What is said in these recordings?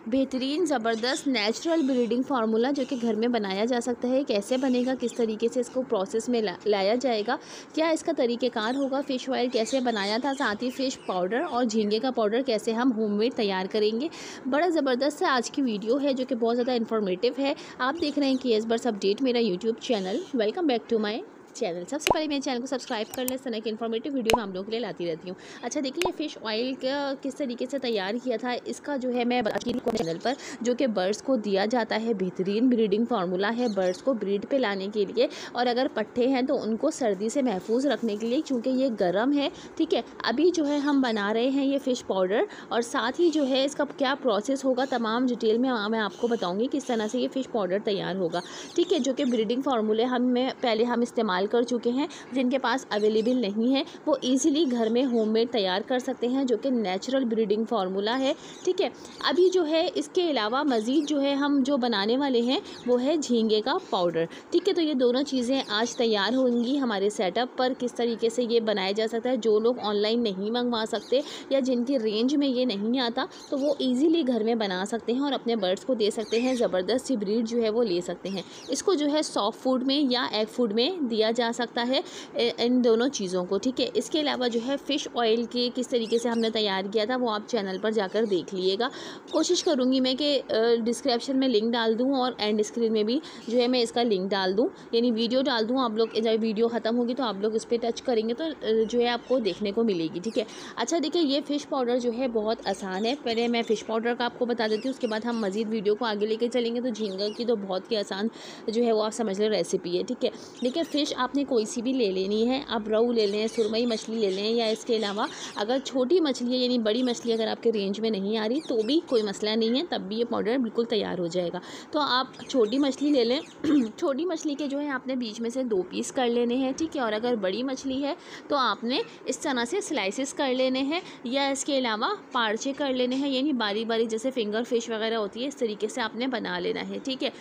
बेहतरीन ज़बरदस्त natural breeding formula जो कि घर में बनाया जा सकता है। कैसे बनेगा, किस तरीके से इसको प्रोसेस में लाया जाएगा, क्या इसका तरीक़ेकार होगा, फ़िश ऑयल कैसे बनाया था, साथ ही फ़िश पाउडर और झींगे का पाउडर कैसे हम होममेड तैयार करेंगे। बड़ा ज़बरदस्त से आज की वीडियो है जो कि बहुत ज़्यादा इन्फॉर्मेटिव है। आप देख रहे हैं केएस बर्ड्स अपडेट, मेरा YouTube channel. Welcome back to my channel. सबसे पहले मेरे चैनल को सब्सक्राइब कर लें। इस तरह की इन्फॉर्मेटिव वीडियो मैं आप लोगों के लिए लाती रहती हूँ। अच्छा देखिए, ये फ़िश ऑयल का किस तरीके से तैयार किया था, इसका जो है मैं बताती हूँ चैनल पर, जो कि बर्ड्स को दिया जाता है। बेहतरीन ब्रीडिंग फार्मूला है बर्ड्स को ब्रीड पे लाने के लिए, और अगर पट्ठे हैं तो उनको सर्दी से महफूज रखने के लिए, क्योंकि ये गर्म है। ठीक है, अभी जो है हम बना रहे हैं ये फ़िश पाउडर, और साथ ही जो है इसका क्या प्रोसेस होगा तमाम डिटेल में मैं आपको बताऊँगी किस तरह से ये फ़िश पाउडर तैयार होगा। ठीक है, जो कि ब्रीडिंग फार्मूले पहले हम इस्तेमाल कर चुके हैं। जिनके पास अवेलेबल नहीं है वो इजीली घर में होममेड तैयार कर सकते हैं, जो कि नेचुरल ब्रीडिंग फार्मूला है। ठीक है, अभी जो है इसके अलावा मज़ीद जो है हम जो बनाने वाले हैं वो है झींगे का पाउडर। ठीक है, तो ये दोनों चीज़ें आज तैयार होंगी हमारे सेटअप पर। किस तरीके से ये बनाया जा सकता है, जो लोग ऑनलाइन नहीं मंगवा सकते या जिनकी रेंज में ये नहीं आता, तो वो ईज़िली घर में बना सकते हैं और अपने बर्ड्स को दे सकते हैं। ज़बरदस्त सी ब्रीड जो है वो ले सकते हैं। इसको जो है सॉफ्ट फूड में या एग फूड में दिया जा सकता है, इन दोनों चीज़ों को। ठीक है, इसके अलावा जो है फ़िश ऑयल के किस तरीके से हमने तैयार किया था वो आप चैनल पर जाकर देख लीजिएगा। कोशिश करूँगी मैं कि डिस्क्रिप्शन में लिंक डाल दूँ और एंड स्क्रीन में भी जो है मैं इसका लिंक डाल दूँ, यानी वीडियो डाल दूँ। आप लोग जब वीडियो ख़त्म होगी तो आप लोग इस पर टच करेंगे तो जो है आपको देखने को मिलेगी। ठीक है, अच्छा देखिए, ये फ़िश पाउडर जो है बहुत आसान है। पहले मैं फ़िश पाउडर का आपको बता देती हूँ, उसके बाद हम मज़ीद वीडियो को आगे लेके चलेंगे। तो झींगा की तो बहुत ही आसान जो है वो आप समझ लें रेसिपी है। ठीक है, देखिए फ़िश आपने कोई सी भी ले लेनी है। आप रोहू ले लें, सुरमई मछली ले लें, या इसके अलावा अगर छोटी मछली है यानी बड़ी मछली अगर आपके रेंज में नहीं आ रही तो भी कोई मसला नहीं है, तब भी ये पाउडर बिल्कुल तैयार हो जाएगा। तो आप छोटी मछली ले लें। छोटी मछली के जो है आपने बीच में से 2 पीस कर लेने हैं। ठीक है, और अगर बड़ी मछली है तो आपने इस तरह से स्लाइसेस कर लेने हैं, या इसके अलावा पार्चे कर लेने हैं, यानी बारी बारी जैसे फिंगर फिश वगैरह होती है इस तरीके से आपने बना लेना है। ठीक है,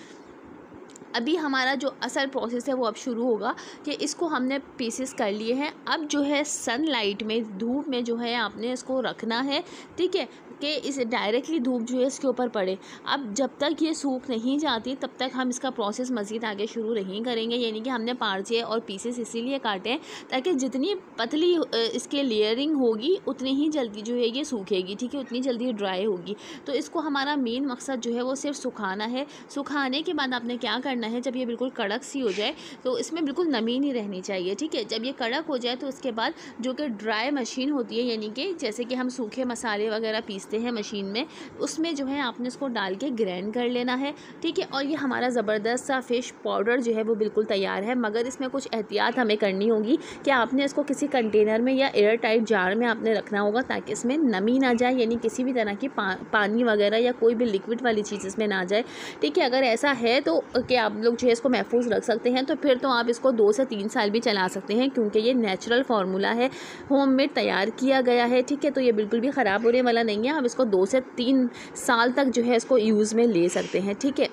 अभी हमारा जो असल प्रोसेस है वो अब शुरू होगा कि इसको हमने पीसेस कर लिए हैं। अब जो है सनलाइट में, धूप में जो है आपने इसको रखना है। ठीक है, कि इसे डायरेक्टली धूप जो है इसके ऊपर पड़े। अब जब तक ये सूख नहीं जाती तब तक हम इसका प्रोसेस मज़ीद आगे शुरू नहीं करेंगे, यानी कि हमने पार्चे और पीसेस इसीलिए काटे हैं ताकि जितनी पतली इसके लेयरिंग होगी उतनी ही जल्दी जो है ये सूखेगी। ठीक है, उतनी जल्दी ड्राई होगी। तो इसको हमारा मेन मकसद जो है वो सिर्फ सुखाना है। सुखाने के बाद आपने क्या करना है, जब ये बिल्कुल कड़क सी हो जाए तो इसमें बिल्कुल नमी नहीं रहनी चाहिए। ठीक है, जब ये कड़क हो जाए तो उसके बाद जो कि ड्राई मशीन होती है, यानी कि जैसे कि हम सूखे मसाले वगैरह पीसते हैं मशीन में, उसमें जो है आपने इसको डाल के ग्राइंड कर लेना है। ठीक है, और ये हमारा ज़बरदस्त सा फ़िश पाउडर जो है वो बिल्कुल तैयार है। मगर इसमें कुछ एहतियात हमें करनी होगी कि आपने इसको किसी कंटेनर में या एयर टाइट जार में आपने रखना होगा ताकि इसमें नमी ना जाए, यानी किसी भी तरह की पानी वगैरह या कोई भी लिक्विड वाली चीज़ इसमें ना जाए। ठीक है, अगर ऐसा है तो कि आप लोग जो है इसको महफूज रख सकते हैं, तो फिर तो आप इसको 2 से 3 साल भी चला सकते हैं, क्योंकि ये नेचुरल फार्मूला है, होममेड तैयार किया गया है। ठीक है, तो ये बिल्कुल भी ख़राब होने वाला नहीं है। आप इसको 2 से 3 साल तक जो है इसको यूज़ में ले सकते हैं। ठीक है,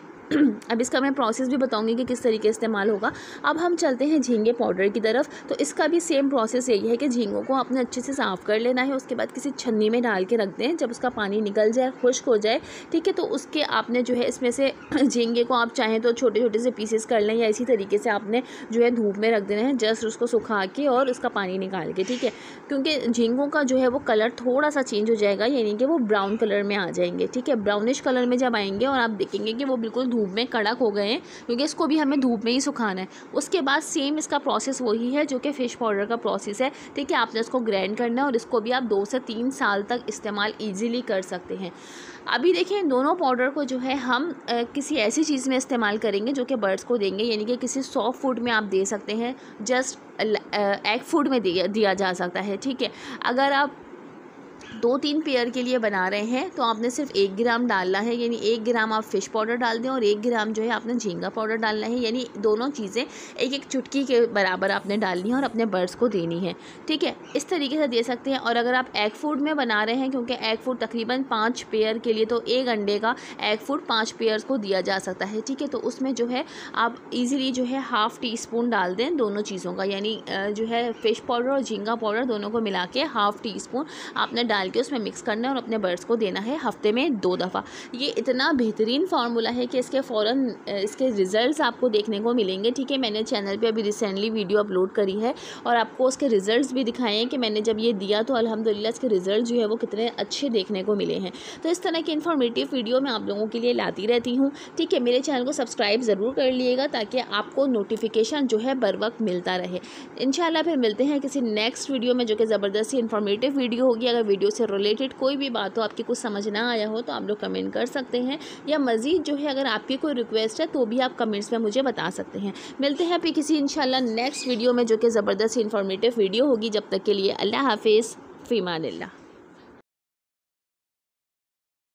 अब इसका मैं प्रोसेस भी बताऊंगी कि किस तरीके से इस्तेमाल होगा। अब हम चलते हैं झींगे पाउडर की तरफ। तो इसका भी सेम प्रोसेस यही है कि झींगों को आपने अच्छे से साफ़ कर लेना है। उसके बाद किसी छन्नी में डाल के रख दें। जब उसका पानी निकल जाए, खुश्क हो जाए, ठीक है, तो उसके आपने जो है इसमें से झींगे को आप चाहें तो छोटे छोटे से पीसेस कर लें, या इसी तरीके से आपने जो है धूप में रख देना है, जस्ट उसको सुखा के और उसका पानी निकाल के। ठीक है, क्योंकि झींगों का जो है वो कलर थोड़ा सा चेंज हो जाएगा, यानी कि वो ब्राउन कलर में आ जाएंगे। ठीक है, ब्राउनिश कलर में जब आएंगे और आप देखेंगे कि वो बिल्कुल धूप में कड़क हो गए हैं, क्योंकि इसको भी हमें धूप में ही सुखाना है। उसके बाद सेम इसका प्रोसेस वही है जो कि फ़िश पाउडर का प्रोसेस है। ठीक है, आपने इसको ग्राइंड करना है और इसको भी आप 2 से 3 साल तक इस्तेमाल ईजीली कर सकते हैं। अभी देखिए, दोनों पाउडर को जो है हम किसी ऐसी चीज़ में इस्तेमाल करेंगे जो कि बर्ड्स को देंगे, यानी कि किसी सॉफ्ट फूड में आप दे सकते हैं, जस्ट एग फूड में दिया जा सकता है। ठीक है, अगर आप 2-3 पेयर के लिए बना रहे हैं तो आपने सिर्फ 1 ग्राम डालना है, यानी 1 ग्राम आप फ़िश पाउडर डाल दें और 1 ग्राम जो है आपने झींगा पाउडर डालना है, यानी दोनों चीज़ें एक चुटकी के बराबर आपने डालनी है और अपने बर्ड्स को देनी है। ठीक है, इस तरीके से दे सकते हैं। और अगर आप एग फूड में बना रहे हैं, क्योंकि एग फूड तकरीबन 5 पेयर के लिए, तो 1 अंडे का एग फूड 5 पेयर्स को दिया जा सकता है। ठीक है, तो उसमें जो है आप ईज़िली जो है ½ टी स्पून डाल दें दोनों चीज़ों का, यानी जो है फ़िश पाउडर और झींगा पाउडर दोनों को मिला के ½ टी स्पून आपने डाल डाल के उसमें मिक्स करना है और अपने बर्ड्स को देना है हफ्ते में 2 दफ़ा। ये इतना बेहतरीन फार्मूला है कि इसके फ़ौरन इसके रिज़ल्ट्स आपको देखने को मिलेंगे। ठीक है, मैंने चैनल पे अभी रिसेंटली वीडियो अपलोड करी है और आपको उसके रिज़ल्ट्स भी दिखाए हैं कि मैंने जब ये दिया तो अल्हम्दुलिल्लाह इसके रिज़ल्ट जो है वो कितने अच्छे देखने को मिले हैं। तो इस तरह की इन्फॉर्मेटिव वीडियो मैं आप लोगों के लिए लाती रहती हूँ। ठीक है, मेरे चैनल को सब्सक्राइब ज़रूर कर लिएगा ताकि आपको नोटिफिकेशन जो है बर वक्त मिलता रहे। इंशाल्लाह फिर मिलते हैं किसी नेक्स्ट वीडियो में जो कि ज़बरदस्त इन्फॉर्मेटिव वीडियो होगी। अगर वीडियो से रिलेटेड कोई भी बात हो, आपकी कुछ समझ ना आया हो तो आप लोग कमेंट कर सकते हैं, या मज़ीद जो है अगर आपकी कोई रिक्वेस्ट है तो भी आप कमेंट्स में मुझे बता सकते हैं। मिलते हैं फिर किसी इंशाल्लाह नेक्स्ट वीडियो में जो कि ज़बरदस्त इन्फॉर्मेटिव वीडियो होगी। जब तक के लिए अल्लाह हाफिज़, फ़ी अमानिल्लाह।